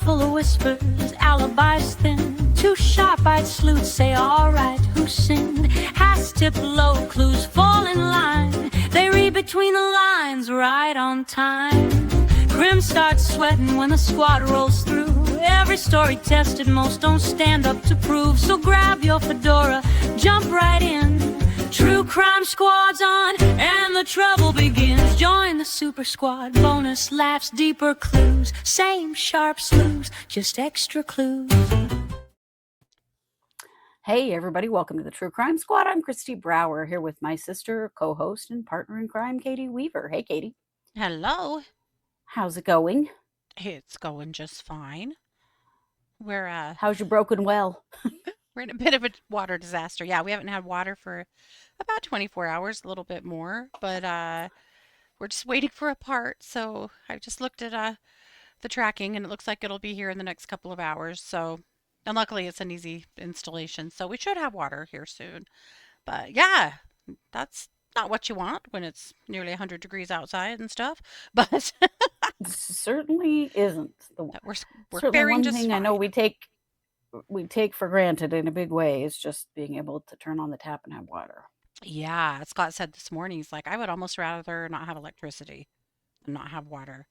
full of whispers, alibis thin. Two sharp-eyed sleuths say, all right, who sinned? Has tipped low, clues fall in line. They read between the lines, right on time. Grim starts sweating when the squad rolls through. Every story tested, most don't stand up to prove. So grab your fedora, jump right in. True Crime Squad's on, and the trouble begins. Join the super squad, bonus laughs, deeper clues. Same sharp sleuths, just extra clues. Hey everybody, welcome to the True Crime Squad. I'm Kristi Brower, here with my sister, co-host, and partner in crime, Katie Weaver. Hey Katie. Hello. How's it going? It's going just fine. We're How's your broken well? we're in a bit of a water disaster. Yeah, we haven't had water for about 24 hours, a little bit more, but we're just waiting for a part. So I just looked at the tracking, and it looks like it'll be here in the next couple of hours. So, and luckily it's an easy installation, so we should have water here soon. But yeah, that's not what you want when it's nearly 100 degrees outside and stuff. But Certainly isn't. we're Certainly faring one just thing I fine. know we take for granted in a big way is just being able to turn on the tap and have water. Yeah, Scott said this morning, he's like, I would almost rather not have electricity than not have water.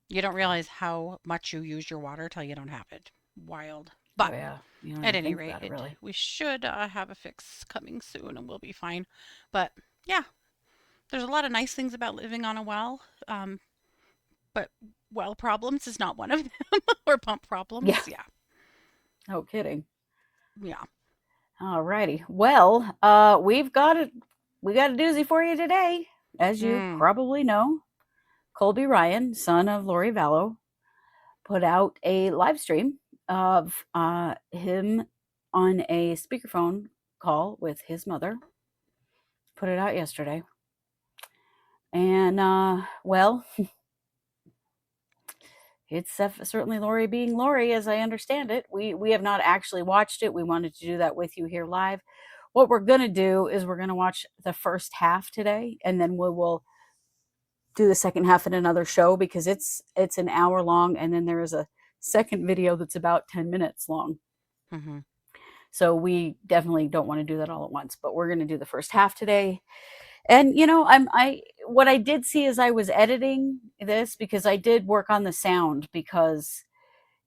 You don't realize how much you use your water till you don't have it. Wild. But Oh yeah, you don't at even any think rate, about it, really. we should have a fix coming soon and we'll be fine. But yeah, there's a lot of nice things about living on a well. But well problems is not one of them, or pump problems. Yeah. Yeah. No kidding. Yeah. Alrighty. Well, we got a doozy for you today. As you probably know, Colby Ryan, son of Lori Vallow, put out a live stream of him on a speakerphone call with his mother. Put it out yesterday. And, well, it's certainly Lori being Lori, as I understand it. We have not actually watched it. We wanted to do that with you here live. What we're going to do is we're going to watch the first half today, and then we will do the second half in another show because it's an hour long, and then there is a second video that's about 10 minutes long. Mm-hmm. So we definitely don't want to do that all at once, but we're going to do the first half today. And you know, what I did see as I was editing this, because I did work on the sound because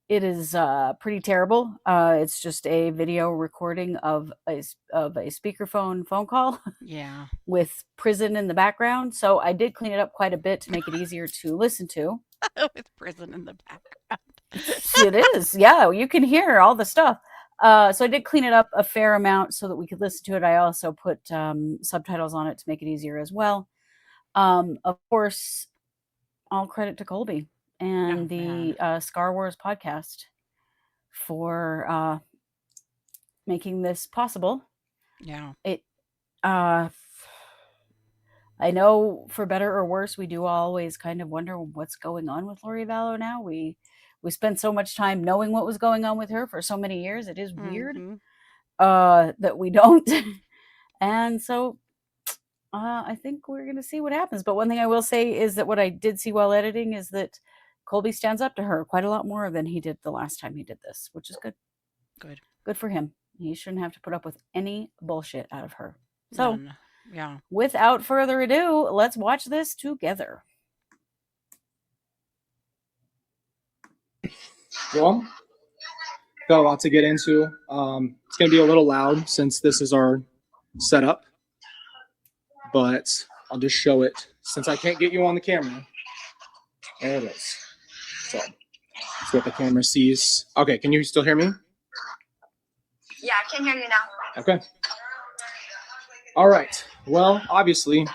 it is pretty terrible. It's just a video recording of a speakerphone phone call. Yeah. With prison in the background. So I did clean it up quite a bit to make it easier to listen to. With prison in the background. It is. Yeah, you can hear all the stuff. So I did clean it up a fair amount so that we could listen to it. I also put subtitles on it to make it easier as well. Of course, all credit to Colby and the Scar Wars podcast for making this possible. Yeah. I know, for better or worse, we do always kind of wonder what's going on with Lori Vallow now. We spent so much time knowing what was going on with her for so many years. It is weird that we don't. And so I think we're going to see what happens. But one thing I will say is that what I did see while editing is that Colby stands up to her quite a lot more than he did the last time he did this, which is good. Good for him. He shouldn't have to put up with any bullshit out of her. So, None. Yeah. Without further ado, let's watch this together. Well, got a lot to get into. It's going to be a little loud since this is our setup, but I'll just show it since I can't get you on the camera. There it is. So that's what the camera sees. Okay, can you still hear me? Yeah, I can hear you now. Okay. All right. Well, obviously,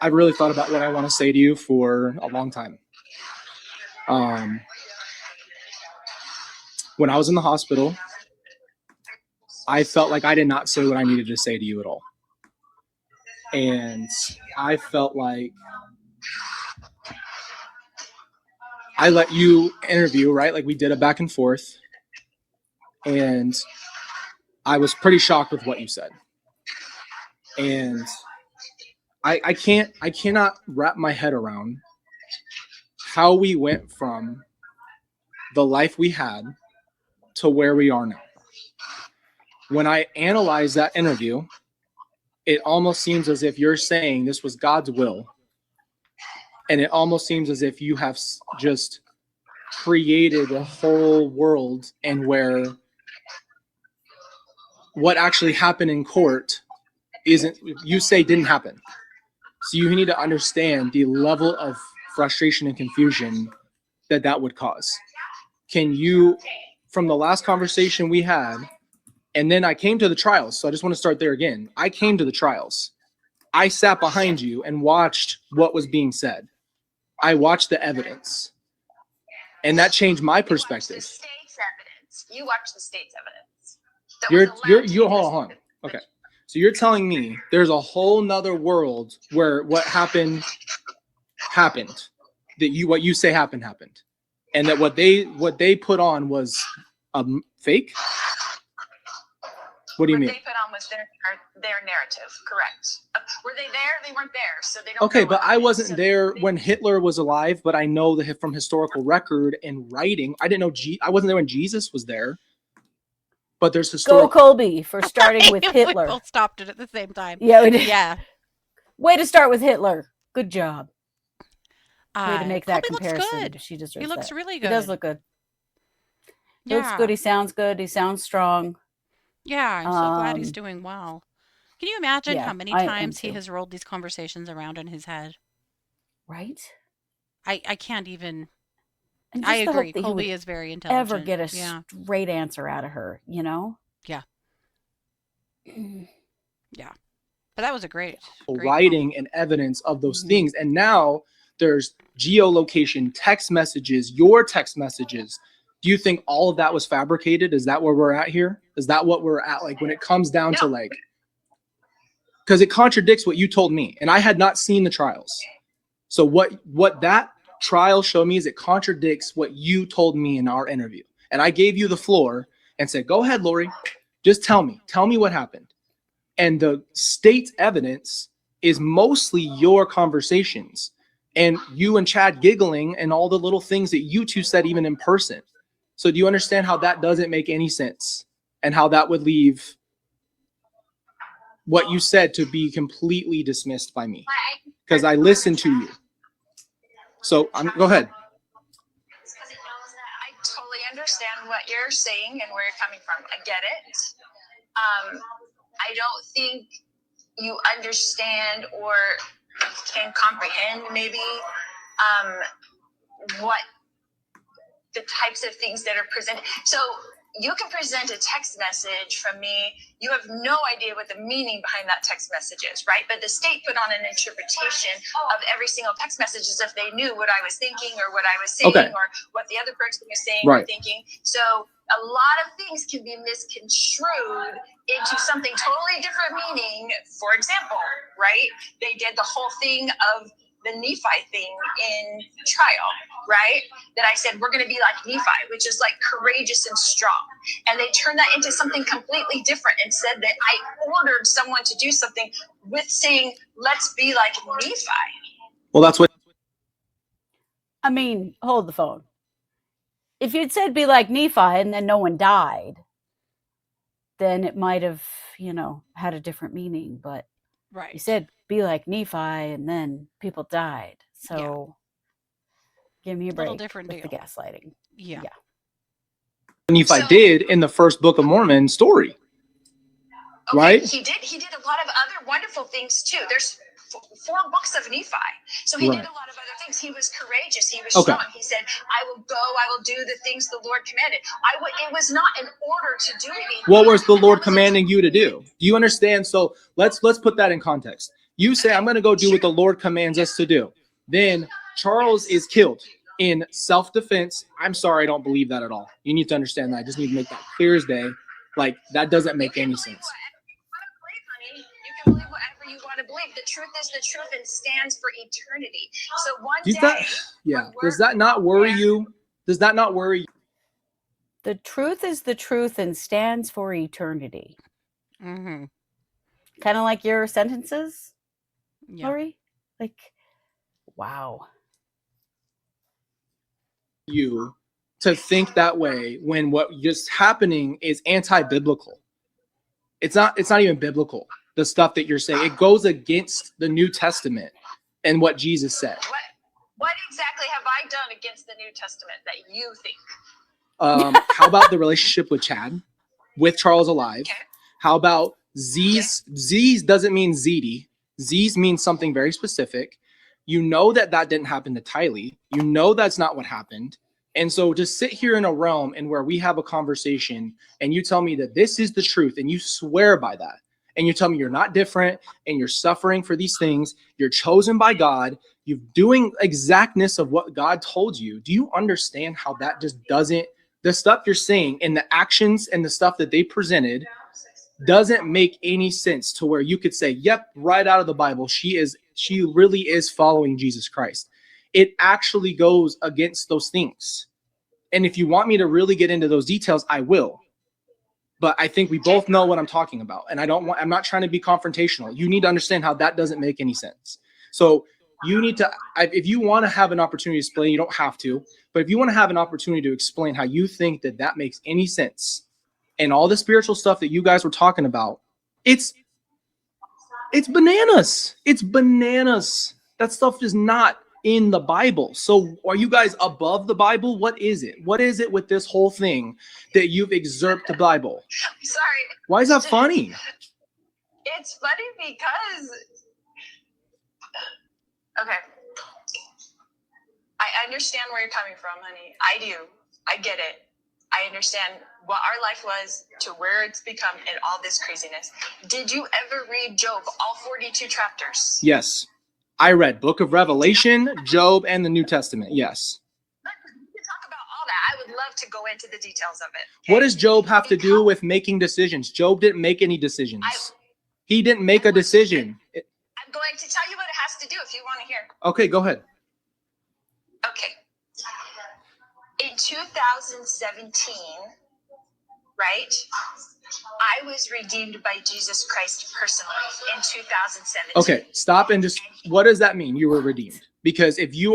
I've really thought about what I want to say to you for a long time. When I was in the hospital, I felt like I did not say what I needed to say to you at all. And I felt like I let you interview, right? Like we did a back and forth. And I was pretty shocked with what you said. And I cannot wrap my head around how we went from the life we had to where we are now. When I analyze that interview, it almost seems as if you're saying this was God's will. And it almost seems as if you have just created a whole world, and where what actually happened in court isn't, you say, didn't happen. So you need to understand the level of frustration and confusion that would cause. Can you, from the last conversation we had, and then I came to the trials, so I just want to start there again. I came to the trials. I sat behind you and watched what was being said. I watched the evidence. And that changed my perspective. You watched the state's evidence. You watched the state's evidence. You're hold on. Okay. So you're telling me there's a whole nother world where what happened, that what you say happened, and that what they put on was fake? What do you mean? What they put on was their narrative, correct? Were they there? They weren't there, so they don't. Okay, but I wasn't there when Hitler was alive, but I know that from historical record and writing. I didn't know I wasn't there when Jesus was there. But there's historical. Go Colby for starting with Hitler. We both stopped it at the same time. Yeah, we did. Yeah. Way to start with Hitler. Good job. Way to make that Colby comparison. Looks good. She deserves He looks that. really good. He does look good. He Yeah. looks good. He sounds good. He sounds strong. Yeah, I'm so glad he's doing well. Can you imagine how many times he has rolled these conversations around in his head? Right? I can't even. And I agree. Colby is very intelligent. Ever get a straight answer out of her, you know? Yeah. Yeah. But that was a great writing and evidence of those things. And now there's geolocation, text messages, your text messages. Do you think all of that was fabricated? Is that where we're at here? Is that what we're at? Like when it comes down to like, because it contradicts what you told me, and I had not seen the trials. So what that trial showed me is it contradicts what you told me in our interview. And I gave you the floor and said, go ahead, Lori, just tell me what happened. And the state's evidence is mostly your conversations and you and Chad giggling and all the little things that you two said even in person. So do you understand how that doesn't make any sense and how that would leave what you said to be completely dismissed by me? Because I listened to you. So go ahead. I totally understand what you're saying and where you're coming from. I get it. I don't think you understand or can comprehend maybe what the types of things that are presented. So you can present a text message from me. You have no idea what the meaning behind that text message is, right? But the state put on an interpretation of every single text message as if they knew what I was thinking or what I was saying or what the other person was saying or thinking. So a lot of things can be misconstrued into something totally different meaning. For example, right? They did the whole thing of the Nephi thing in trial, right? That I said, we're going to be like Nephi, which is like courageous and strong. And they turned that into something completely different and said that I ordered someone to do something with saying, let's be like Nephi. Well, that's what. I mean, hold the phone. If you'd said be like Nephi and then no one died, then it might have, had a different meaning. But you said be like Nephi and then people died. So give me a break different with deal. the gaslighting. Yeah. Nephi did in the first Book of Mormon story. Okay, right? He did a lot of other wonderful things too. There's 4 books of Nephi. So he did a lot of other things. He was courageous. He was strong. He said, I will go. I will do the things the Lord commanded. It was not an order to do anything. What was the Lord commanding you to do? Do you understand? So let's put that in context. You say, I'm going to go do what the Lord commands us to do. Then Charles is killed in self-defense. I'm sorry, I don't believe that at all. You need to understand that. I just need to make that clear as day. Like, that doesn't make any sense. You can believe whatever you want to believe. The truth is the truth and stands for eternity. So one day... Does that not worry you? Does that not worry you? The truth is the truth and stands for eternity. Mm-hmm. Kind of like your sentences, Yeah. Lori? Like, wow. you to think that way when what just happening is anti-biblical. It's not even biblical. The stuff that you're saying, it goes against the New Testament and what Jesus said. What exactly have I done against the New Testament that you think? How about the relationship with Chad, with Charles alive? Okay. How about Z's? Okay. Z's doesn't mean ZD. Z's means something very specific. You know that didn't happen to Tylee. You know that's not what happened. And so just sit here in a realm and where we have a conversation and you tell me that this is the truth and you swear by that. And you tell me you're not different and you're suffering for these things. You're chosen by God. You're doing exactness of what God told you. Do you understand how that just doesn't, the stuff you're saying and the actions and the stuff that they presented doesn't make any sense to where you could say, yep, right out of the Bible, she really is following Jesus Christ. It actually goes against those things. And if you want me to really get into those details, I will. But I think we both know what I'm talking about. And I'm not trying to be confrontational. You need to understand how that doesn't make any sense. So you need to, if you want to have an opportunity to explain, you don't have to, but if you want to have an opportunity to explain how you think that makes any sense and all the spiritual stuff that you guys were talking about, it's bananas. It's bananas. That stuff is not in the Bible. So are you guys above the Bible? What is it? What is it with this whole thing that you've excerpted the Bible? I'm sorry. Why is that funny? It's funny because, okay, I understand where you're coming from, honey. I do. I get it. I understand what our life was to where it's become and all this craziness. Did you ever read Job, all 42 chapters? Yes. I read Book of Revelation, Job, and the New Testament. Yes. We can talk about all that. I would love to go into the details of it. Okay? What does Job have to do with making decisions? Job didn't make any decisions. He didn't make a decision. I'm going to tell you what it has to do if you want to hear. Okay, go ahead. Okay. In 2017, right, I was redeemed by Jesus Christ personally in 2017. Okay, stop and just, what does that mean? You were redeemed? Because if you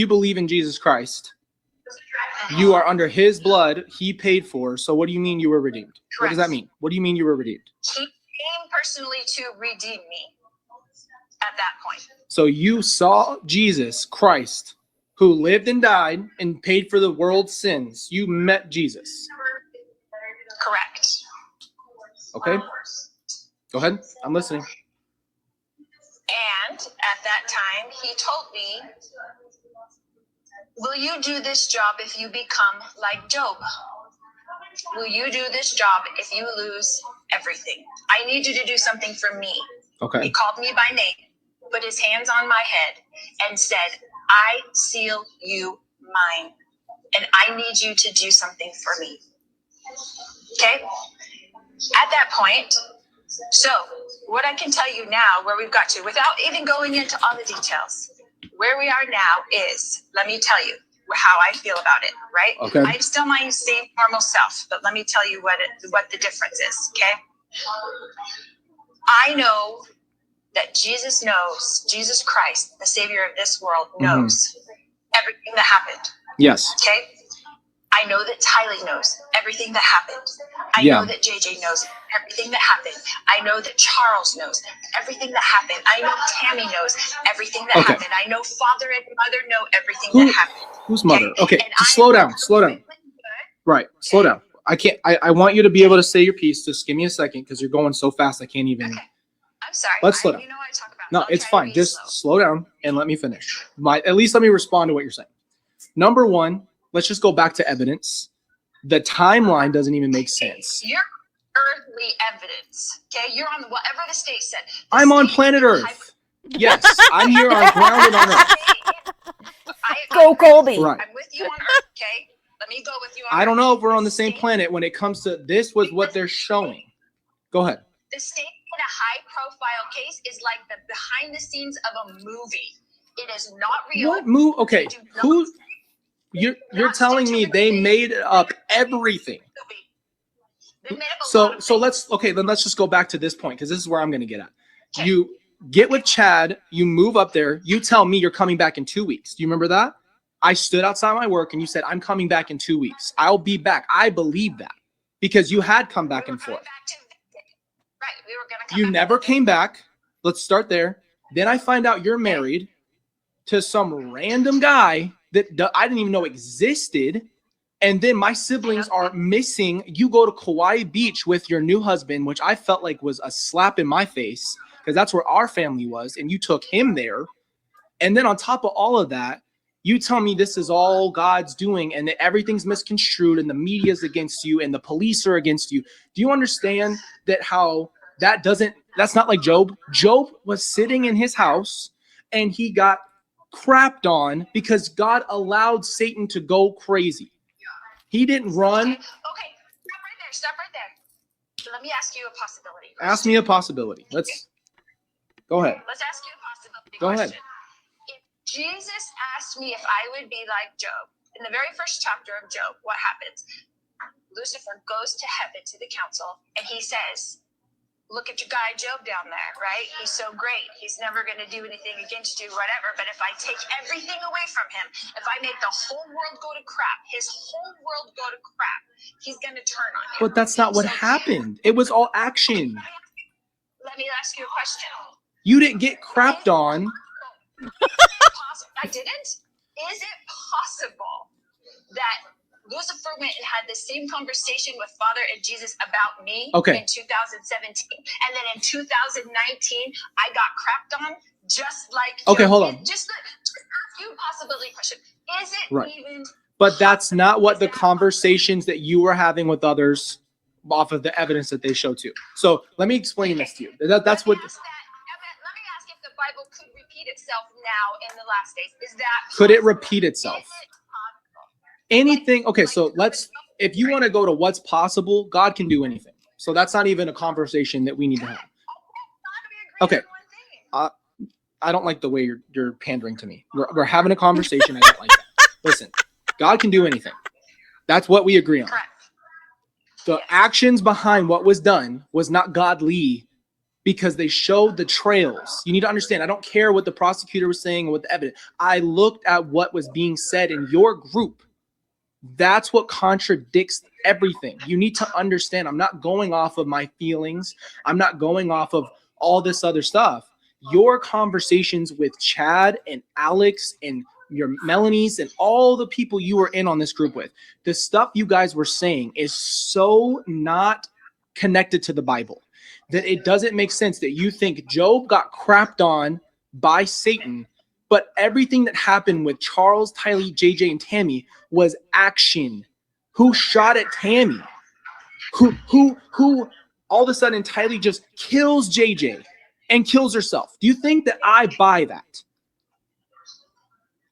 believe in Jesus Christ, you are under his blood, he paid for. So what do you mean you were redeemed? Correct. What does that mean? What do you mean you were redeemed? He came personally to redeem me at that point. So you saw Jesus Christ, who lived and died and paid for the world's sins. You met Jesus. Correct. Okay. Go ahead. I'm listening. And at that time, he told me, will you do this job if you become like Job? Will you do this job if you lose everything? I need you to do something for me. Okay. He called me by name, put his hands on my head, and said, I seal you mine, and I need you to do something for me. Okay? At that point, so what I can tell you now, where we've got to, without even going into all the details, where we are now is, let me tell you how I feel about it, right? Okay. I'm still my same normal self, but let me tell you what the difference is, okay? I know that Jesus knows, Jesus Christ, the Savior of this world, knows everything that happened. Yes. Okay? I know that Tylee knows everything that happened. I know that JJ knows everything that happened. I know that Charles knows everything that happened. I know Tammy knows everything that happened. I know Father and Mother know everything that happened. Who's Mother? Okay, just slow down. Right, slow down. I want you to be able to say your piece. Just give me a second because you're going so fast I can't even. Okay. I'm sorry. Let's slow down. You know what I talk about. No, it's fine. Just slow down and let me finish. At least let me respond to what you're saying. Number one, let's just go back to evidence. The timeline doesn't even make sense. You're earthly evidence. Okay, you're on whatever the state said. I'm on planet Earth. Yes, I'm here on grounded on Earth. Go, Colby. Right. I'm with you on Earth. Okay, let me go with you on Earth. I don't know if we're on the same planet when it comes to this. Was what they're showing. Go ahead. The state in a high-profile case is like the behind the scenes of a movie. It is not real. What movie? Okay, who? You're telling me they made up everything. So let's just go back to this point because this is where I'm going to get at. Okay. You get with Chad, you move up there, you tell me you're coming back in 2 weeks. Do you remember that? I stood outside my work and you said, I'm coming back in 2 weeks. I'll be back. I believe that because you had come back and forth. Right. We were going to come You back never to came back. Let's start there. Then I find out you're married to some random guy that I didn't even know existed. And then my siblings are missing. You go to Kauai Beach with your new husband, which I felt like was a slap in my face because that's where our family was. And you took him there. And then on top of all of that, you tell me this is all God's doing and that everything's misconstrued and the media's against you and the police are against you. Do you understand that how that's not like Job? Job was sitting in his house and he got crapped on because God allowed Satan to go crazy. He didn't run. Okay. Stop right there. Let me ask you a possibility. Ask me a possibility. Let's go ahead. Let's ask you a possibility Go question. ahead. If Jesus asked me if I would be like Job, in the very first chapter of Job, what happens? Lucifer goes to heaven to the council and he says, look at your guy Job down there, right? He's so great. He's never going to do anything against you, whatever. But if I take everything away from him, if I make the whole world go to crap, his whole world go to crap, he's going to turn on you. But that's not what happened. It was all action. Let me ask you a question. You didn't get crapped on. I didn't? Is it possible that Lucifer went and had the same conversation with Father and Jesus about me in 2017, and then in 2019 I got crapped on just like hold on. Just ask you a possibility question. Is it even? But that's not what the conversations that you were having with others off of the evidence that they show too. So let me explain this to you. That's what. Let me ask if the Bible could repeat itself now in the last days. Is that could it possible? repeat itself? Anything. Okay, so if you want to go to what's possible, God can do anything. So that's not even a conversation that we need to have. Okay. I don't like the way you're pandering to me. We're having a conversation. I don't like that. Listen, God can do anything. That's what we agree on. The actions behind what was done was not godly because they showed the trails. You need to understand, I don't care what the prosecutor was saying or what the evidence. I looked at what was being said in your group. That's what contradicts everything. You need to understand, I'm not going off of my feelings. I'm not going off of all this other stuff. Your conversations with Chad and Alex and your Melanies and all the people you were in on this group with, the stuff you guys were saying is so not connected to the Bible that it doesn't make sense that you think Job got crapped on by Satan, but everything that happened with Charles, Tylee, JJ, and Tammy was action. Who shot at Tammy? Who all of a sudden Tylee just kills JJ and kills herself? Do you think that I buy that?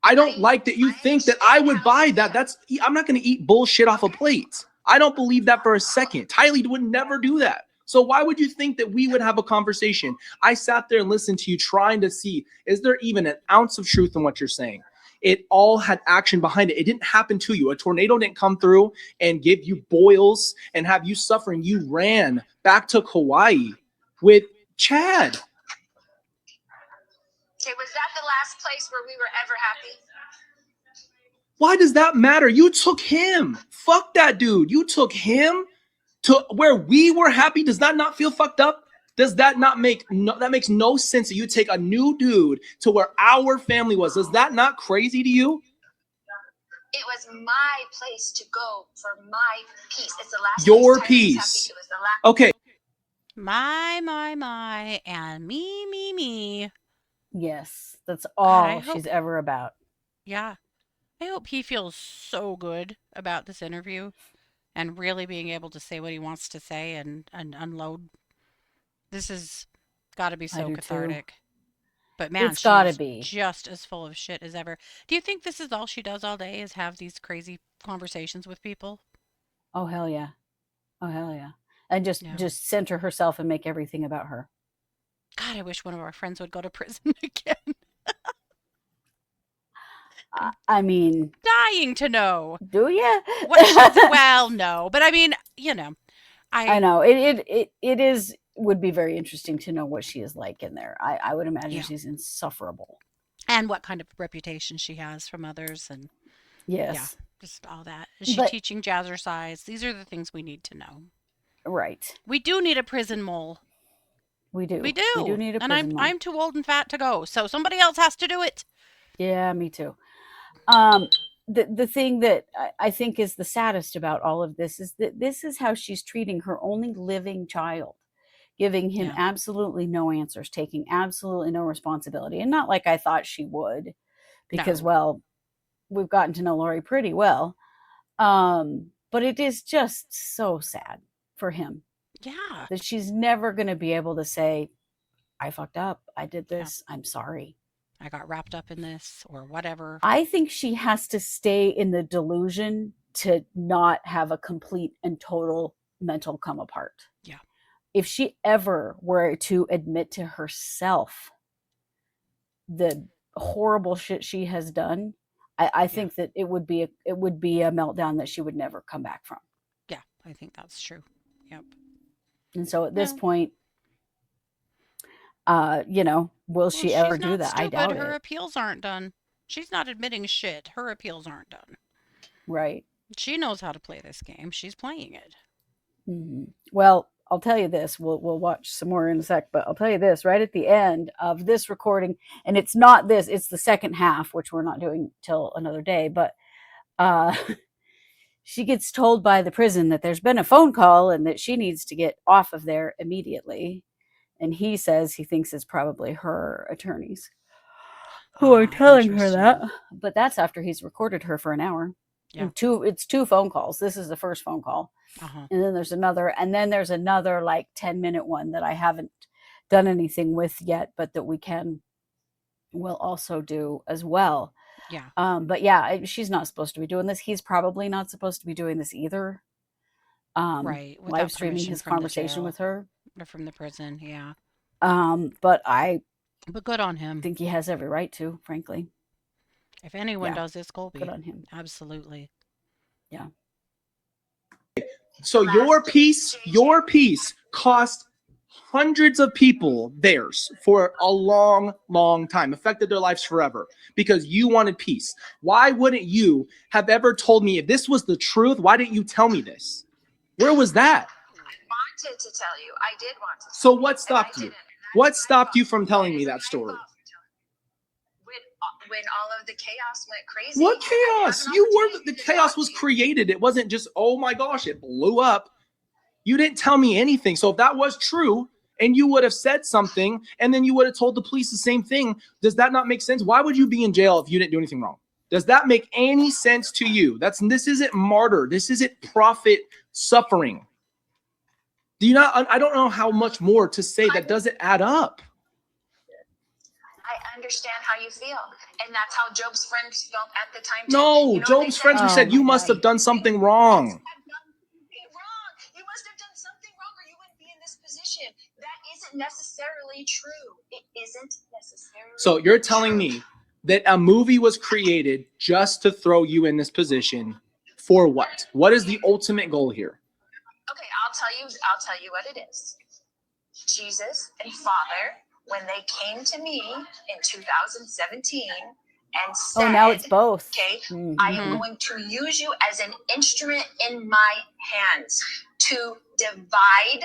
I don't like that you think that I would buy that. I'm not going to eat bullshit off a plate. I don't believe that for a second. Tylee would never do that. So why would you think that we would have a conversation? I sat there and listened to you trying to see, is there even an ounce of truth in what you're saying? It all had action behind it. It didn't happen to you. A tornado didn't come through and give you boils and have you suffering. You ran back to Kauai with Chad. Okay, was that the last place where we were ever happy? Why does that matter? You took him. Fuck that dude. You took him to where we were happy. Does that not feel fucked up? Does that not that makes no sense that you take a new dude to where our family was? Is that not crazy to you? It was my place to go for my peace. It's the last your place peace. It was the last. Okay. My, and me. Yes, that's all she's ever about. Yeah. I hope he feels so good about this interview and really being able to say what he wants to say and unload. This has got to be so cathartic. Too. But man, it's got to be just as full of shit as ever. Do you think this is all she does all day is have these crazy conversations with people? Oh, hell yeah. Oh, hell yeah. And just center herself and make everything about her. God, I wish one of our friends would go to prison again. I mean, dying to know. Do you? Well, no, but I mean, you know, I know it would be very interesting to know what she is like in there. I would imagine she's insufferable, and what kind of reputation she has from others, and Yes. Just all that. Is she But- teaching jazzercise? These are the things we need to know. Right. We do need a prison mole. We do. We do. We do need a and prison mole. I'm too old and fat to go, so somebody else has to do it. Yeah, me too. The thing that I think is the saddest about all of this is that this is how she's treating her only living child, giving him Yeah. absolutely no answers, taking absolutely no responsibility. And not like I thought she would, because, No. well, we've gotten to know Lori pretty well. But it is just so sad for him Yeah. that she's never going to be able to say, I fucked up. I did this. I'm sorry. I got wrapped up in this or whatever. I think she has to stay in the delusion to not have a complete and total mental come apart. Yeah. If she ever were to admit to herself the horrible shit she has done, I think that it would be a meltdown that she would never come back from. Yeah, I think that's true. Yep. And so at this Well- point, will she ever do that? I doubt Her it. appeals aren't done. She's not admitting shit. Her appeals aren't done. Right. She knows how to play this game. She's playing it. Mm-hmm. Well, I'll tell you this. We'll watch some more in a sec, but I'll tell you this right at the end of this recording, and it's not this, it's the second half, which we're not doing till another day, but she gets told by the prison that there's been a phone call and that she needs to get off of there immediately. And he says he thinks it's probably her attorneys who are telling her that. But that's after he's recorded her for an hour. Yeah. It's two phone calls. This is the first phone call. Uh-huh. And then there's another like 10-minute one that I haven't done anything with yet, but that we'll also do as well. Yeah. But yeah, she's not supposed to be doing this. He's probably not supposed to be doing this either. Right. Without Live streaming permission his from the conversation jail with her. or from the prison. Yeah. But I But good on him. think he has every right to, frankly. If anyone Yeah. does this, Colby. Good on him. Absolutely. Yeah. So your piece cost hundreds of people theirs for a long, long time, affected their lives forever because you wanted peace. Why wouldn't you have ever told me if this was the truth? Why didn't you tell me this? Where was that? I wanted to tell you. I did want to. So tell what you, stopped and I you? didn't. What stopped you from telling me that I story? thought when all of the chaos went crazy. What I had chaos? an You were opportunity the to chaos talk was to you. created. It wasn't just, oh my gosh, it blew up. You didn't tell me anything. So if that was true and you would have said something and then you would have told the police the same thing, does that not make sense? Why would you be in jail if you didn't do anything wrong? Does that make any sense to you? This isn't martyr. This isn't prophet suffering. Do you not? I don't know how much more to say that doesn't add up. I understand how you feel, and that's how Job's friends felt at the time. Too. No, You know what they Job's said? friends who Oh said you my must God. have done something wrong. You must have done something wrong, or you wouldn't be in this position. That isn't necessarily true. It isn't necessarily. So you're telling true. me that a movie was created just to throw you in this position for what? What is the ultimate goal here? Okay, I'll tell you what it is. Jesus and Father, when they came to me in 2017 and said, Oh, now it's both. okay, Mhm. I am going to use you as an instrument in my hands to divide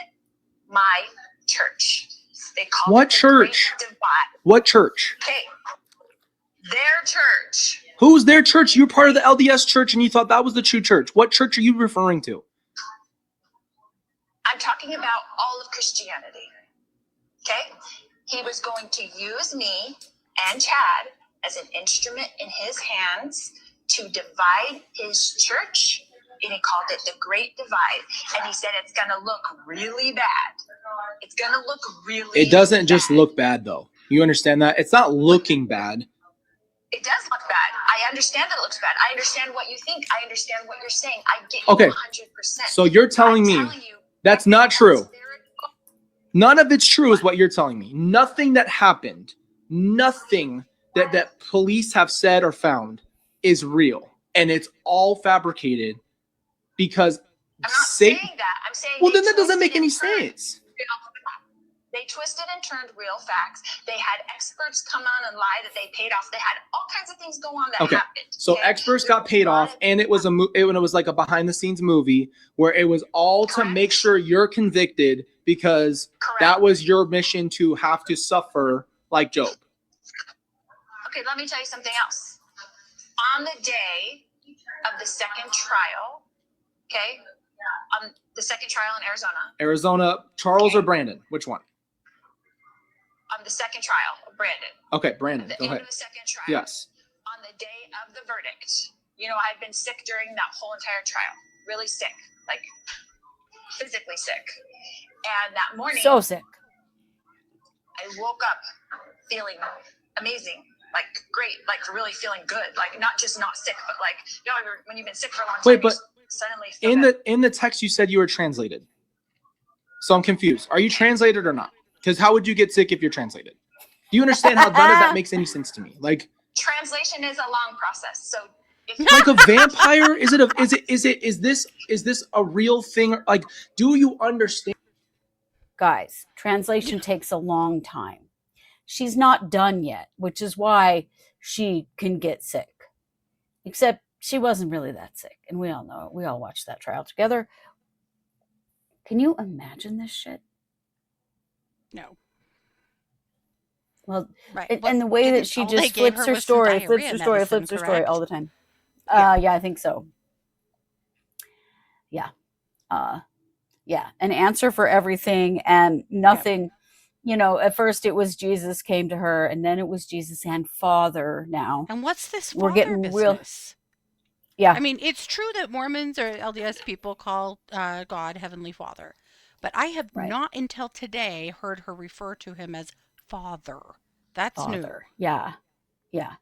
my church. They call What it the church? Great Divide. What church? Okay, their church. Who's their church? You're part of the LDS church and you thought that was the true church. What church are you referring to? I'm talking about all of Christianity. Okay? He was going to use me and Chad as an instrument in his hands to divide his church. And he called it the Great Divide. And he said it's going to look really bad. It's going to look really It doesn't just bad. look bad though. You understand that? It's not looking bad. It does look bad. I understand that it looks bad. I understand what you think. I understand what you're saying. I get you Okay. 100%. So you're telling I'm me telling you, that's not true. there- None of it's true is what you're telling me. Nothing that happened, nothing that police have said or found is real. And it's all fabricated because I'm not Satan. saying that. I'm saying Well, they then that doesn't twisted make any and turned. sense. They twisted and turned real facts. They had experts come on and lie that they paid off. They had all kinds of things go on that happened. So experts got paid off, and it was it was like a behind the scenes movie where it was all to make sure you're convicted because that was your mission to have to suffer like Job. Okay, let me tell you something else. On the day of the second trial, okay, on the second trial in Arizona, Charles or Brandon? Which one? On the second trial, Brandon. Okay, Brandon. At the Go end ahead. of the second trial. Yes. On the day of the verdict, you know, I'd been sick during that whole entire trial. Really sick, like physically sick. And that morning, So sick. I woke up feeling amazing, like great, like really feeling good, like not just not sick, but like, you know, when you've been sick for a long time, Wait, but suddenly feel in the text you said you were translated. So I'm confused. Are you translated or not? Because how would you get sick if you're translated? Do you understand how none of that makes any sense to me? Like, translation is a long process. So if like a vampire, is this a real thing? Like, do you understand? Guys, translation takes a long time. She's not done yet, which is why she can get sick. Except she wasn't really that sick. And we all know it. We all watched that trial together. Can you imagine this shit? No. Well, Right. and the way that she all they just gave flips her her was some story, flips diarrhea her story, medicine, flips her story correct? all the time. Yeah. Yeah, I think so. Yeah. Yeah. An answer for everything and nothing. You know, at first it was Jesus came to her, and then it was Jesus and Father now. And what's this We're father getting real. business? Yeah. I mean, it's true that Mormons or LDS people call God Heavenly Father, but I have Right. not until today heard her refer to him as Father. That's Father. Yeah. Yeah.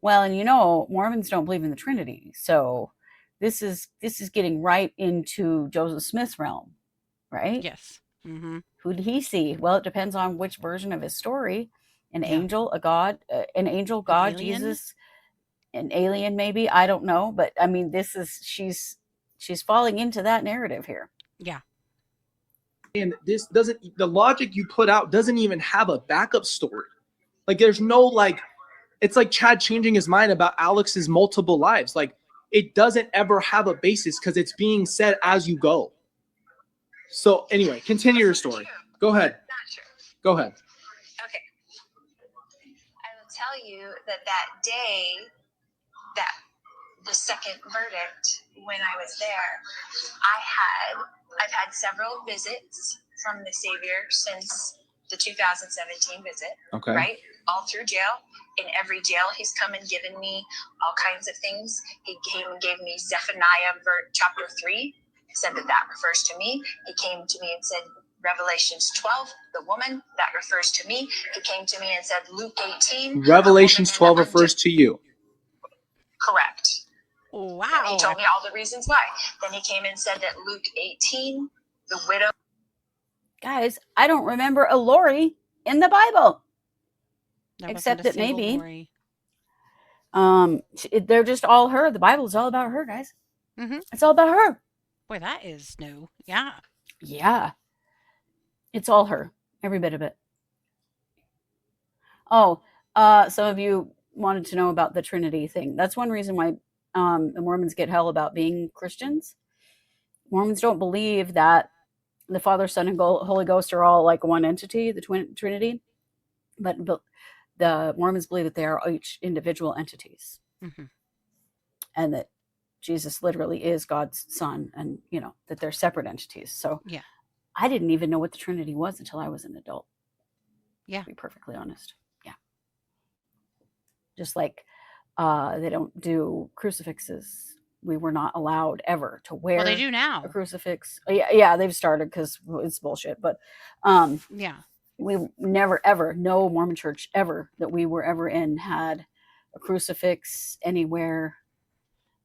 Well, and you know, Mormons don't believe in the Trinity. So this is getting right into Joseph Smith's realm, new. right? Yes. Mm-hmm. Who did he see? Well, it depends on which version of his story. An Yeah. angel, a god, an angel, God, alien? Jesus, an alien, maybe. I don't know. But I mean, this is she's falling into that narrative here. Yeah. And this doesn't, the logic you put out doesn't even have a backup story. Like, there's no, like, it's like Chad changing his mind about Alex's multiple lives. Like, it doesn't ever have a basis because it's being said as you go. So anyway, continue your story. Go ahead. not true. Go ahead. Okay. I will tell you that day, that the second verdict, when I was there, I've had several visits from the Savior since the 2017 visit. Okay. Right? All through jail. In every jail, he's come and given me all kinds of things. He came and gave me Zephaniah chapter 3, said that refers to me. He came to me and said, Revelations 12, the woman, that refers to me. He came to me and said, Luke 18. Revelations 12 refers to you. Correct. Wow. And he told me all the reasons why. Then he came and said that Luke 18, the widow. Guys, I don't remember a Lori in the Bible. There wasn't Except a that single maybe- Lori. They're just all her. The Bible is all about her, guys. Mm-hmm. It's all about her. Boy, that is new. Yeah. Yeah. It's all her. Every bit of it. Oh, some of you wanted to know about the Trinity thing. That's one reason why the Mormons get hell about being Christians. Mormons don't believe that the Father, Son, and Holy Ghost are all like one entity, the Trinity. But the Mormons believe that they are each individual entities. Mm-hmm. And that Jesus literally is God's son, and you know that they're separate entities. So Yeah. I didn't even know what the Trinity was until I was an adult. Yeah. To be perfectly honest. Yeah. Just like they don't do crucifixes. We were not allowed ever to wear Well, they do now. a crucifix. Yeah, they've started because it's bullshit. But Yeah. we never ever, no Mormon church ever that we were ever in had a crucifix anywhere.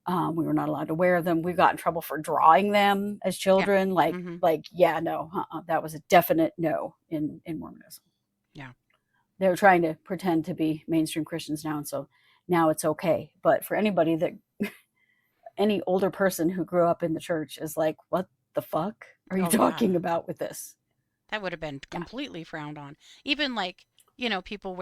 We were not allowed to wear them. We got in trouble for drawing them as children. That was a definite no in Mormonism. Yeah. They're trying to pretend to be mainstream Christians now, and so now it's okay. But for anybody that any older person who grew up in the church is like, what the fuck are you talking about with this? That would have been completely frowned on. Even like, people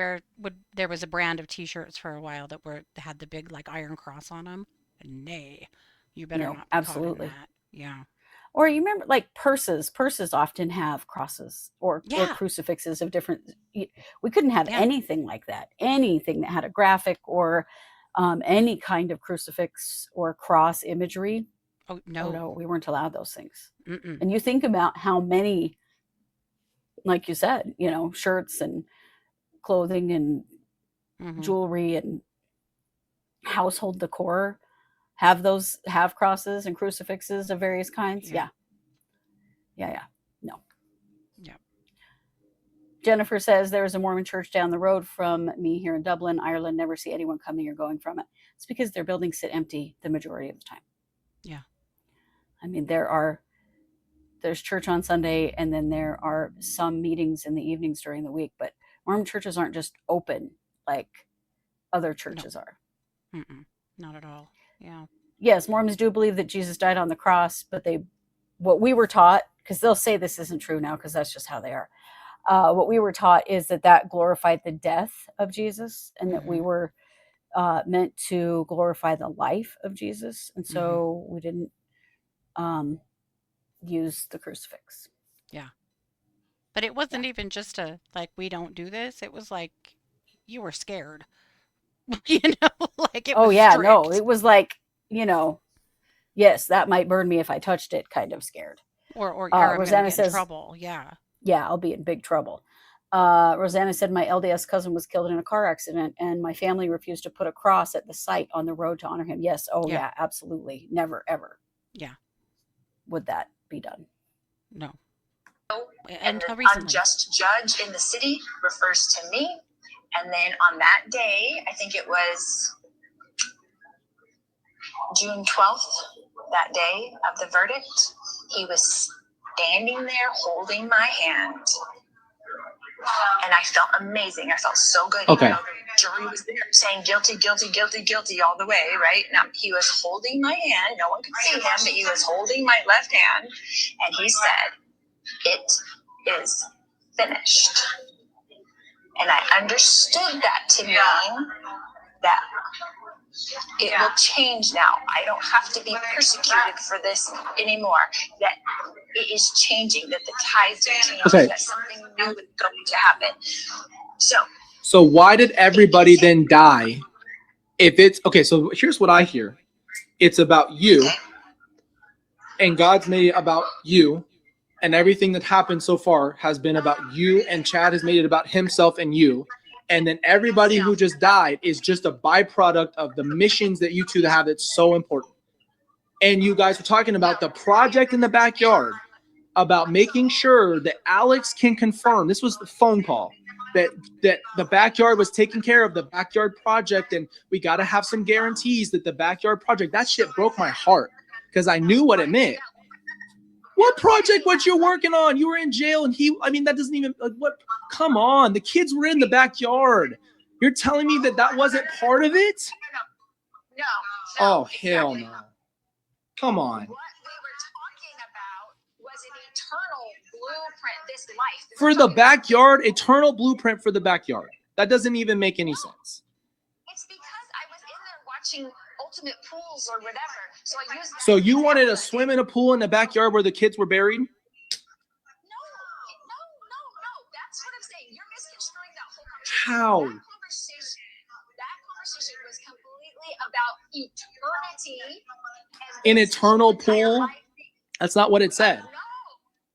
there was a brand of t-shirts for a while that had the big like iron cross on them. Nay, you better No, not be caught in absolutely. that. Yeah. Or you remember like purses. Purses often have crosses or Yeah. crucifixes of different. We couldn't have Yeah. anything like that. Anything that had a graphic or any kind of crucifix or cross imagery. Oh, Oh no. no, we weren't allowed those things. Mm-mm. And you think about how many, like you said, shirts and clothing and Mm-hmm. jewelry and household decor have crosses and crucifixes of various kinds. Yeah. Yeah. No. Yeah. Jennifer says there is a Mormon church down the road from me here in Dublin, Ireland. Never see anyone coming or going from it. It's because their buildings sit empty the majority of the time. Yeah. I mean, there's church on Sunday, and then there are some meetings in the evenings during the week, but Mormon churches aren't just open like other churches are. Mm-mm. Not at all. Yeah. Yes, Mormons do believe that Jesus died on the cross, but what we were taught, because they'll say this isn't true now because that's just how they are. What we were taught is that glorified the death of Jesus, and that we were meant to glorify the life of Jesus, and so we didn't use the crucifix. Yeah. But it wasn't even just we don't do this. It was like you were scared. Like it was Oh yeah, strict. no, it was like, yes, that might burn me if I touched it, kind of scared. Or I'm Rosanna gonna get says, in trouble. Yeah. Yeah, I'll be in big trouble. Rosanna said my LDS cousin was killed in a car accident, and my family refused to put a cross at the site on the road to honor him. Yes. Oh yeah, absolutely. Never, ever. Yeah. Would that be done? No. And Until the recently. unjust judge in the city refers to me. And then on that day, I think it was June 12th, that day of the verdict, he was standing there holding my hand. And I felt amazing. I felt so good. Okay. The jury was there saying guilty, guilty, guilty, guilty all the way, right? Now, he was holding my hand. No one could see him, but he was holding my left hand. And he said, "It is finished." And I understood that to mean that it will change now. I don't have to be persecuted for this anymore. That it is changing, that the tides are changing, that something new is going to happen. So why did everybody then die? If it's okay, so here's what I hear. It's about you, and God's made it about you, and everything that happened so far has been about you, and Chad has made it about himself and you. And then everybody who just died is just a byproduct of the missions that you two have that's so important. And you guys were talking about the project in the backyard, about making sure that Alex can confirm, this was the phone call, that the backyard was taken care of, the backyard project, and we got to have some guarantees that the backyard project, that shit broke my heart because I knew what it meant. What project? What you're working on? You were in jail, and that doesn't even what. Come on, the kids were in the backyard. You're telling me that wasn't part of it? No. Oh hell no! Come on. What we were talking about was an eternal blueprint. This life For the backyard, eternal blueprint for the backyard. That doesn't even make any sense. It's because I was in there watching Ultimate Pools or whatever. So I used that. So you wanted to swim in a pool in the backyard where the kids were buried? No. That's what I'm saying. You're misconstruing that whole conversation. How? That conversation was completely about eternity. An eternal pool? That's not what it said. No.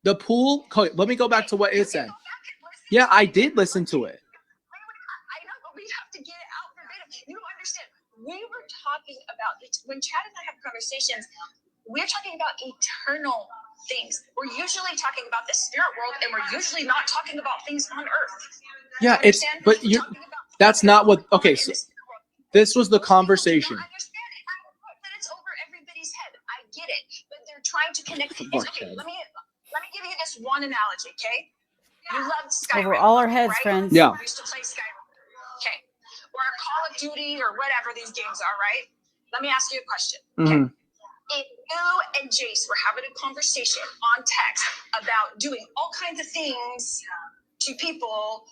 The pool, let me go back to what it said. Yeah, I did listen to it. I know, but we have to get it out verbatim. You don't understand. We were talking about, when Chad and I have conversations, we're talking about eternal things. We're usually talking about the spirit world, and we're usually not talking about things on earth. Yeah, that's not what, okay, so this was the conversation. I understand it. But it's over everybody's head. I get it. But they're trying to connect. Okay, let me give you this one analogy, okay? You loved Skyrim. Over all our heads, right? friends. Yeah. We used to play Skyrim. Okay. Or Call of Duty or whatever these games are, right? Let me ask you a question. Okay. Mm-hmm. if you and Jace were having a conversation on text about doing all kinds of things to people,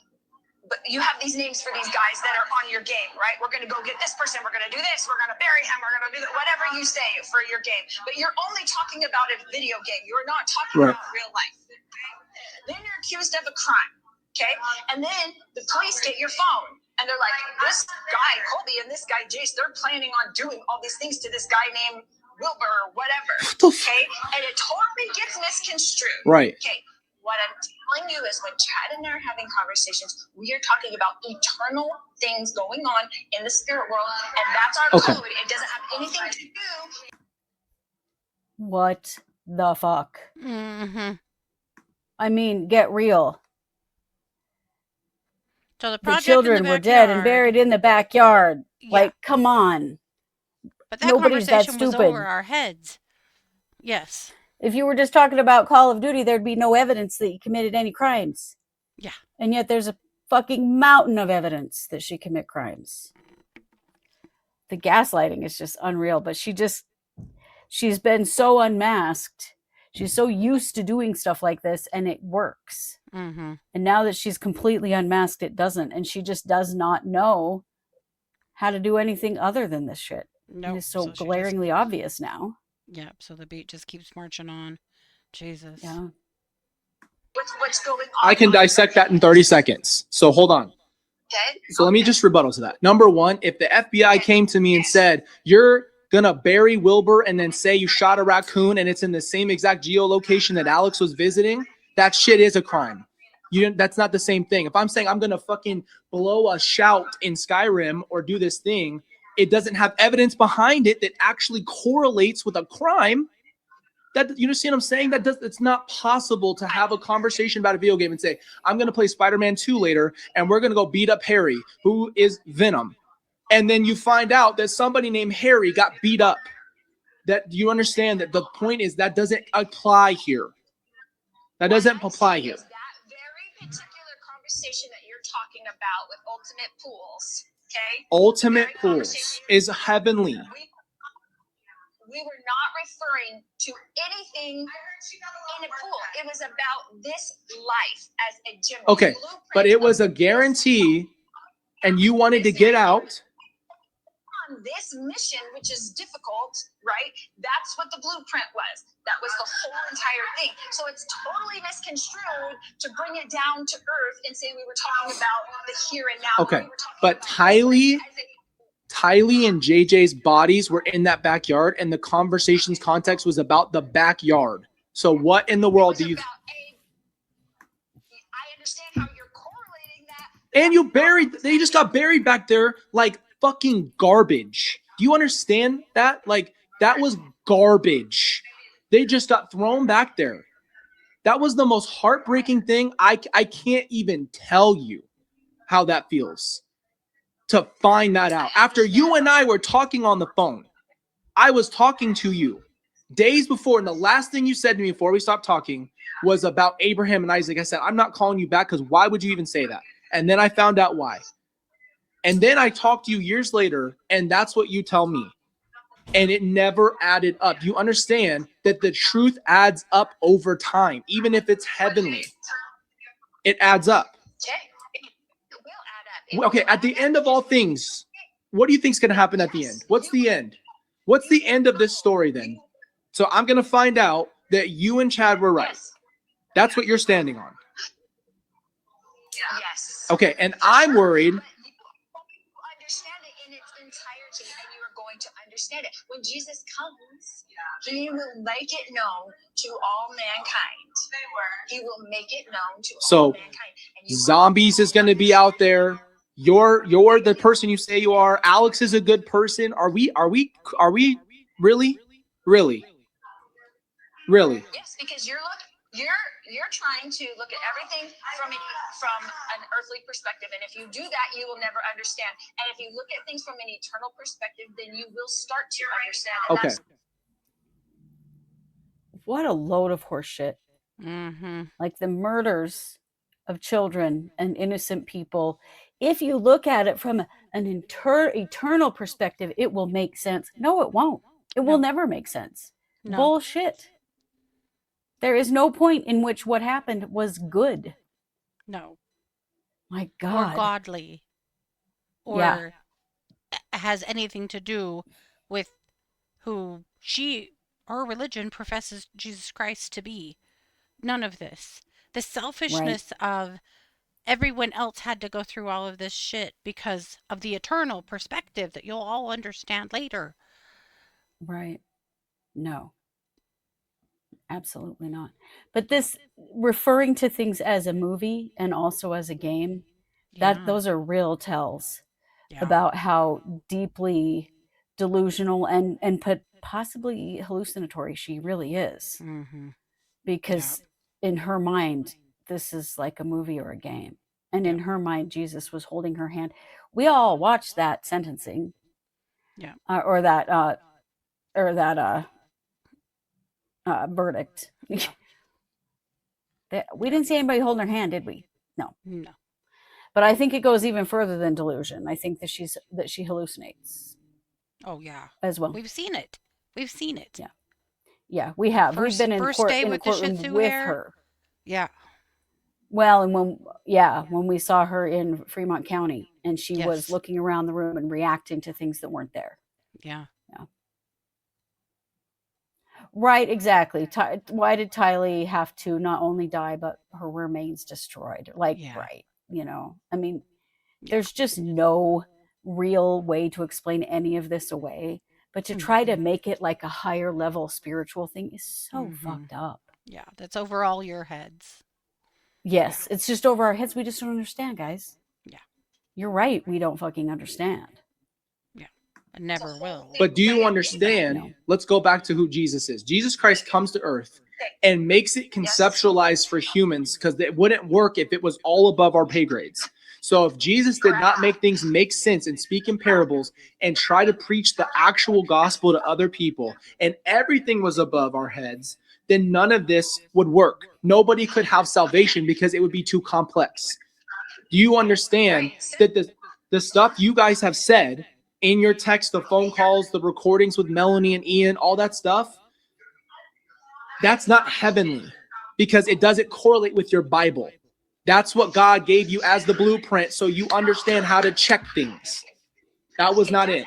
but you have these names for these guys that are on your game, right? We're going to go get this person. We're going to do this. We're going to bury him. We're going to do that. Whatever you say for your game. But you're only talking about a video game. You're not talking about real life. Then you're accused of a crime, okay? And then the police get your phone. And they're like, this guy, Colby, and this guy, Jace, they're planning on doing all these things to this guy named Wilbur or whatever, okay? And it totally gets misconstrued. Right. Okay. What I'm telling you is when Chad and I are having conversations, we are talking about eternal things going on in the spirit world, and that's our code. It doesn't have anything to do. What the fuck? Mm-hmm. I mean, get real. So the The project children in the were dead and backyard- buried in the backyard. Yeah. Like, come on. But that nobody's that conversation was stupid. over our heads. Yes. If you were just talking about Call of Duty, there'd be no evidence that you committed any crimes. Yeah. And yet there's a fucking mountain of evidence that she commit crimes. The gaslighting is just unreal, but she's been so unmasked. She's so used to doing stuff like this, and it works. Mm-hmm. And now that she's completely unmasked, it doesn't. And she just does not know how to do anything other than this shit. Nope. It is so she just- glaringly obvious now. Yep. So the beat just keeps marching on. Jesus. Yeah. What's going on? I can dissect that in 30 seconds. So hold on. Okay. So let me just rebuttal to that. Number one, if the FBI came to me and said, you're going to bury Wilbur and then say you shot a raccoon and it's in the same exact geolocation that Alex was visiting, that shit is a crime. That's not the same thing. If I'm saying I'm going to fucking blow a shout in Skyrim or do this thing, it doesn't have evidence behind it that actually correlates with a crime. That, you understand what I'm saying? It's not possible to have a conversation about a video game and say, I'm going to play Spider-Man 2 later, and we're going to go beat up Harry, who is Venom. And then you find out that somebody named Harry got beat up. That you understand that the point is that doesn't apply here. That doesn't apply here. That very particular conversation that you're talking about with Ultimate Pools, okay? Ultimate Very Pools conversation. is heavenly. We were not referring to anything in a pool. It was about this life as a gym. Okay, but it was a guarantee, and you wanted to get out. On this mission, which is difficult, right? That's what the blueprint was. That was the whole entire thing. So it's totally misconstrued to bring it down to earth and say we were talking about the here and now. Okay, We were talking but about Tylee and JJ's bodies were in that backyard, and the conversation's context was about the backyard. So what in the world do you... I understand how you're correlating that. And they just got buried back there like fucking garbage. Do you understand that? Like, that was garbage. They just got thrown back there. That was the most heartbreaking thing. I can't even tell you how that feels to find that out. After you and I were talking on the phone, I was talking to you days before, and the last thing you said to me before we stopped talking was about Abraham and Isaac. I said, I'm not calling you back because why would you even say that? And then I found out why. And then I talked to you years later, and that's what you tell me. And it never added up. You understand that the truth adds up over time, even if it's heavenly. It adds up. Okay. It will add up. Okay, at the end of all things, what do you think is going to happen at the end? What's the end? What's the end of this story then? So I'm going to find out that you and Chad were right. That's what you're standing on. Yes. Okay, and I'm worried. You understand it in its entirety, and you are going to understand it. When Jesus comes, he will make it known to all mankind. He will make it known to all mankind. And you Zombies is going to be out there. You're the person you say you are. Alex is a good person. Are we really? Yes, because you're trying to look at everything from an earthly perspective, and if you do that, you will never understand. And if you look at things from an eternal perspective, then you will start to understand. And Okay. What a load of horseshit. Mm-hmm. Like the murders of children and innocent people. If you look at it from an eternal perspective, it will make sense. No, it won't. It will No. never make sense. No. Bullshit. There is no point in which what happened was good. No. My Or God. godly. Yeah. Or has anything to do with who her religion professes Jesus Christ to be. None of this. The selfishness of everyone else had to go through all of this shit because of the eternal perspective that you'll all understand later. Right. No. Absolutely not. But this referring to things as a movie and also as a game, Yeah. those are real tells Yeah. about how deeply delusional and possibly hallucinatory she really is. Mm-hmm. Because in her mind, this is like a movie or a game. And in her mind, Jesus was holding her hand. We all watched that sentencing. Yeah. Or that verdict. Yeah. We didn't see anybody holding her hand, did we? No. No. But I think it goes even further than delusion. I think that she hallucinates. Oh yeah. As well. We've seen it. Yeah. Yeah, we have. We've been in first day in a with the Shih courtroom Tzu with hair. her. Yeah. Well, and when we saw her in Fremont County and she Yes. was looking around the room and reacting to things that weren't there. Yeah. Yeah. Right, exactly. Why did Tylee have to not only die, but her remains destroyed? Like, right. I mean, there's just no real way to explain any of this away. But to try to make it like a higher level spiritual thing is so fucked up. Yeah, that's over all your heads. Yes, it's just over our heads. We just don't understand, guys. Yeah. You're right. We don't fucking understand. Yeah. I never will. But do you understand? No. Let's go back to who Jesus is. Jesus Christ comes to earth and makes it conceptualized for humans because it wouldn't work if it was all above our pay grades. So if Jesus did not make things make sense and speak in parables and try to preach the actual gospel to other people and everything was above our heads, then none of this would work. Nobody could have salvation because it would be too complex. Do you understand that the stuff you guys have said in your text, the phone calls, the recordings with Melanie and Ian, all that stuff, that's not heavenly because it doesn't correlate with your Bible. That's what God gave you as the blueprint so you understand how to check things. That was not it.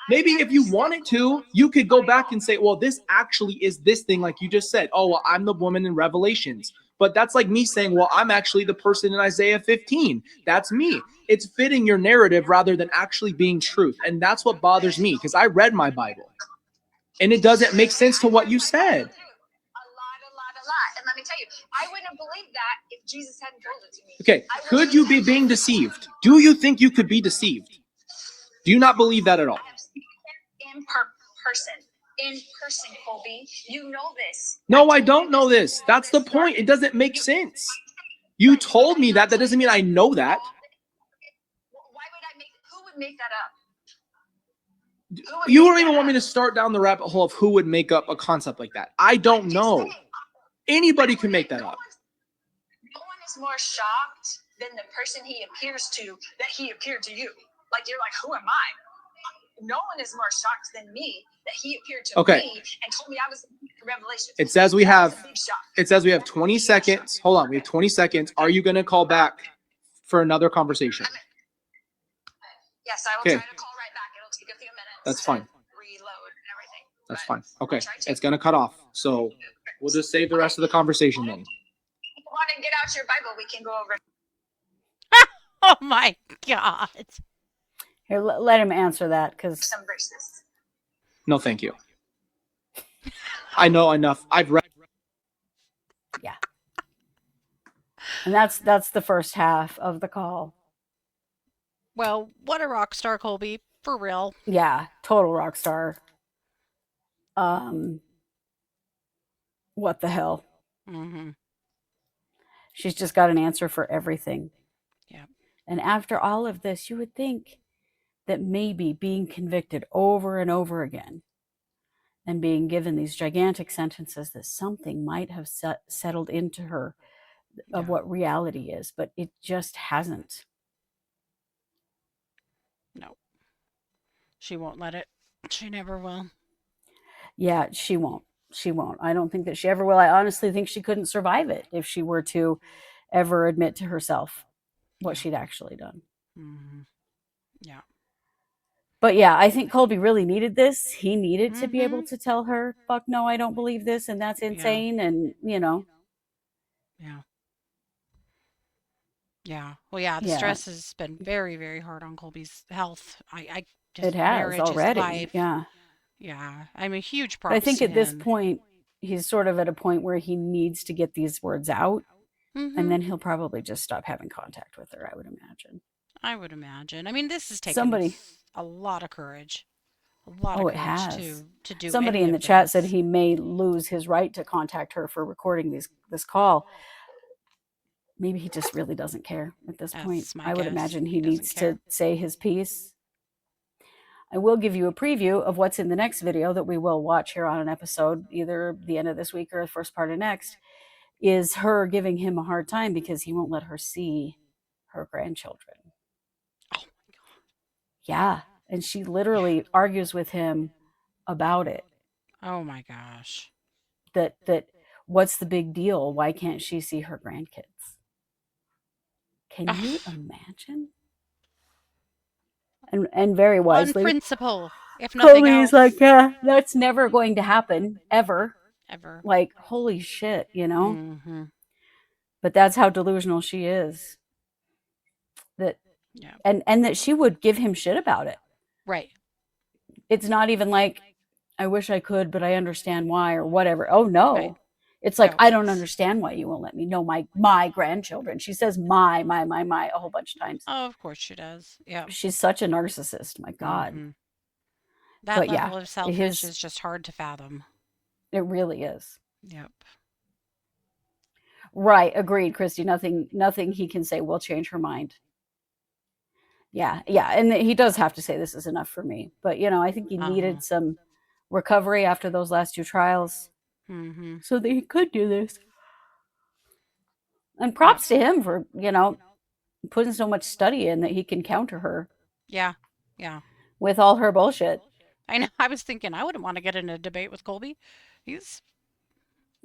Maybe if you wanted to, you could go back and say, well, this actually is this thing, like you just said. Oh, well, I'm the woman in Revelations. But that's like me saying, well, I'm actually the person in Isaiah 15. That's me. It's fitting your narrative rather than actually being truth. And that's what bothers me because I read my Bible. And it doesn't make sense to what you said. A lot. And let me tell you, I wouldn't have believed that if Jesus hadn't told it to me. Okay, could you be being deceived? Do you think you could be deceived? Do you not believe that at all? In person, Colby. You know this. No, I don't know this. That's the point. It doesn't make sense. You told me that. That doesn't mean I know that. Why would who would make that up? You don't even want me to start down the rabbit hole of who would make up a concept like that. I don't know. Anybody can make that up. No one is more shocked than the person he appears to that he appeared to you. Like, you're like, who am I? No one is more shocked than me that he appeared to me and told me I was Revelation. It says we have 20 seconds. Hold on, we have 20 seconds. Are you going to call back for another conversation? Yes, I will try to call right back. It'll take a few minutes. That's fine. Reload and everything. That's fine. Okay, it's going to cut off. So we'll just save the rest of the conversation then. If you want to get out your Bible, we can go over. Oh my God. Here, let him answer that because some verses. No, thank you. I know enough. I've read. Yeah. And that's the first half of the call. Well, what a rock star, Colby. For real. Yeah, total rock star. What the hell? Mm-hmm. She's just got an answer for everything. Yeah. And after all of this, you would think that maybe being convicted over and over again and being given these gigantic sentences that something might have settled into her of what reality is, but it just hasn't. No. She won't let it. She never will. Yeah, she won't. She won't. I don't think that she ever will. I honestly think she couldn't survive it if she were to ever admit to herself what Yeah. she'd actually done. Mm-hmm. Yeah. But yeah, I think Colby really needed this. He needed to be able Mm-hmm. to tell her, fuck no, I don't believe this, and that's Yeah. insane. And, Yeah. Yeah. Well, yeah, the yeah, stress has been very, very hard on Colby's health. I it just has marriage, his already. life. Yeah. Yeah. I mean, huge But I props think to at this him. point, he's sort of at a point where he needs to get these words out, and Mm-hmm. then he'll probably just stop having contact with her, I would imagine. I would imagine. I mean, this has taken Somebody, a lot of courage. A lot of oh, it courage has. to do Somebody any in the of chat said this. he may lose his right to contact her for recording this call. Maybe he just really doesn't care at this point. That's my I would guess. imagine He he doesn't needs care. to say his piece. I will give you a preview of what's in the next video that we will watch here on an episode, either the end of this week or the first part of next, is her giving him a hard time because he won't let her see her grandchildren. Oh my God. Yeah. And she literally argues with him about it. Oh my gosh. That what's the big deal? Why can't she see her grandkids? Can you imagine? And very On wisely, principle, if nothing Colby is else. like, yeah, that's never going to happen, ever. Ever. Like, holy shit, Mm-hmm. But that's how delusional she is. That Yeah. and that she would give him shit about it. Right. It's not even like, I wish I could, but I understand why, or whatever. Oh no. Right. It's like, No, I don't it's- understand why you won't let me know my grandchildren. She says my a whole bunch of times. Oh, of course she does. Yeah. She's such a narcissist, my God. Mm-hmm. That But level yeah, of selfish is just hard to fathom. it really is. Yep. Right, agreed, Kristi. Nothing he can say will change her mind. Yeah, and he does have to say this is enough for me. But I think he needed some recovery after those last 2 trials, so that he could do this. And props to him for putting so much study in that he can counter her. Yeah. Yeah. With all her bullshit. I know. I was thinking I wouldn't want to get in a debate with Colby. He's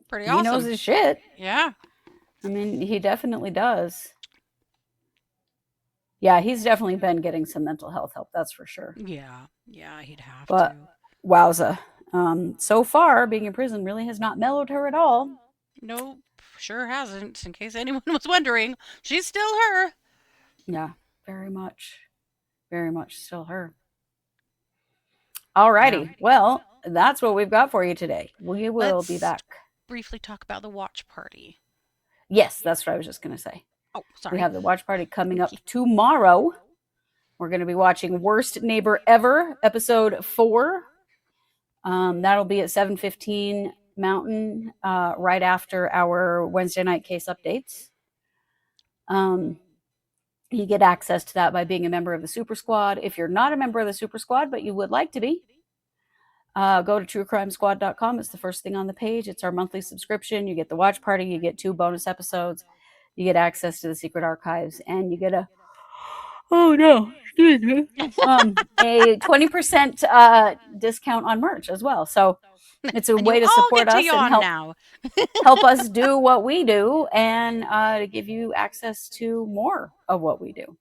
pretty He awesome. knows his shit. Yeah. I mean, he definitely does. Yeah, he's definitely been getting some mental health help, that's for sure. Yeah. Yeah, he'd have but, to. Wowza. So far, being in prison really has not mellowed her at all. Nope. Sure hasn't. In case anyone was wondering, she's still her. Yeah, very much. Very much still her. Alrighty. Yeah. Well, that's what we've got for you today. We will be back. Briefly talk about the watch party. Yes, that's what I was just going to say. Oh, sorry. We have the watch party coming up tomorrow. We're going to be watching Worst Neighbor Ever, episode 4. That'll be at 7:15 Mountain, right after our Wednesday night case updates. You get access to that by being a member of the Super Squad. If you're not a member of the Super Squad, but you would like to be, go to truecrimesquad.com. It's the first thing on the page. It's our monthly subscription. You get the watch party. You get 2 bonus episodes. You get access to the secret archives, and you get a 20% discount on merch as well. So it's a way to support us and help us do what we do, and to give you access to more of what we do.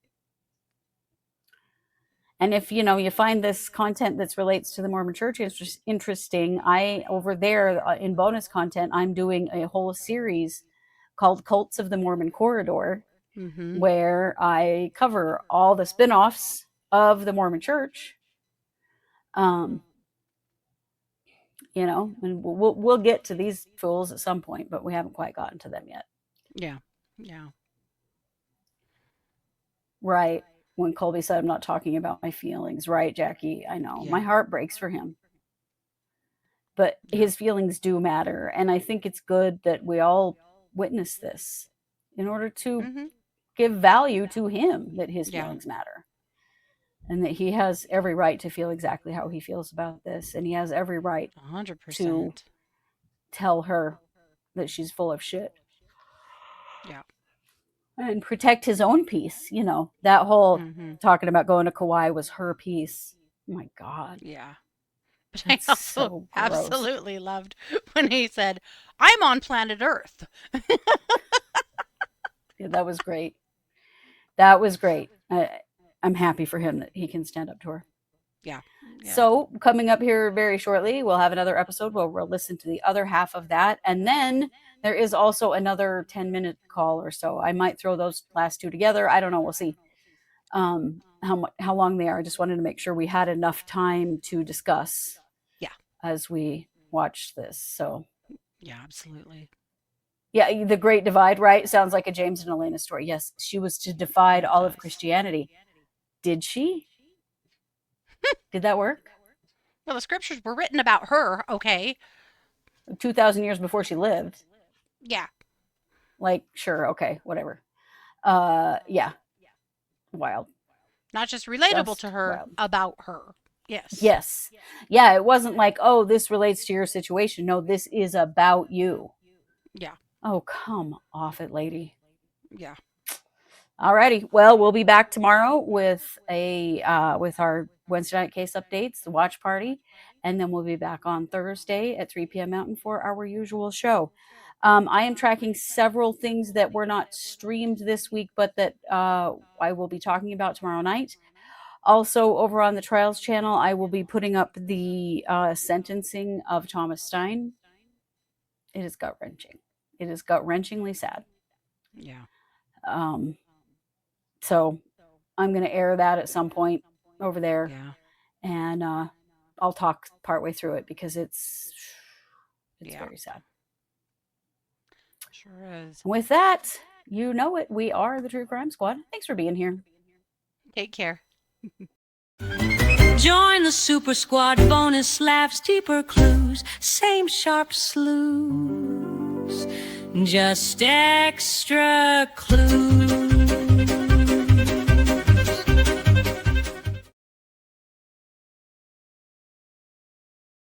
And if you find this content that relates to the Mormon Church interesting, over there in bonus content, I'm doing a whole series called Cults of the Mormon Corridor, where I cover all the spin-offs of the Mormon Church. And we'll get to these fools at some point, but we haven't quite gotten to them yet. Yeah. Right. When Colby said, I'm not talking about my feelings. Right, Jackie? I know. Yeah. My heart breaks for him. But his feelings do matter. And I think it's good that we all witness this in order to give value to him, that his feelings matter. And that he has every right to feel exactly how he feels about this. And he has every right 100% to tell her that she's full of shit. Yeah. And protect his own peace. That whole talking about going to Kauai was her peace. Oh my God. Yeah. But I That's also so gross. absolutely loved when he said, "I'm on planet Earth." Yeah, that was great. That was great. I'm happy for him that he can stand up to her. Yeah. Yeah. So, coming up here very shortly, we'll have another episode where we'll listen to the other half of that. And then there is also another 10-minute call or so. I might throw those last two together. I don't know. We'll see how long they are. I just wanted to make sure we had enough time to discuss Yeah. as we watched this. So, Yeah, absolutely. yeah, the Great Divide, right? Sounds like a James and Elena story. Yes, she was to divide all of Christianity. Did she? Did that work? Well, the scriptures were written about her, okay? 2,000 years before she lived. Yeah. Like, sure, okay, whatever. Yeah. Wild. Not just relatable Just to her, wild. about her. Yes. Yes. Yeah, it wasn't like, oh, this relates to your situation. No, this is about you. Yeah. Oh, come off it, lady. Yeah. Alrighty. Well, we'll be back tomorrow with with our Wednesday night case updates, the watch party, and then we'll be back on Thursday at 3 p.m. Mountain for our usual show. I am tracking several things that were not streamed this week, but that I will be talking about tomorrow night. Also, over on the Trials channel, I will be putting up the sentencing of Thomas Stein. It is gut-wrenching. It is gut-wrenchingly sad. Yeah. So I'm going to air that at some point over there. Yeah. And I'll talk partway through it because it's very sad. Sure is. And with that, you know it. We are the True Crime Squad. Thanks for being here. Take care. Join the Super Squad, bonus laughs, deeper clues, same sharp sleuths, just extra clues.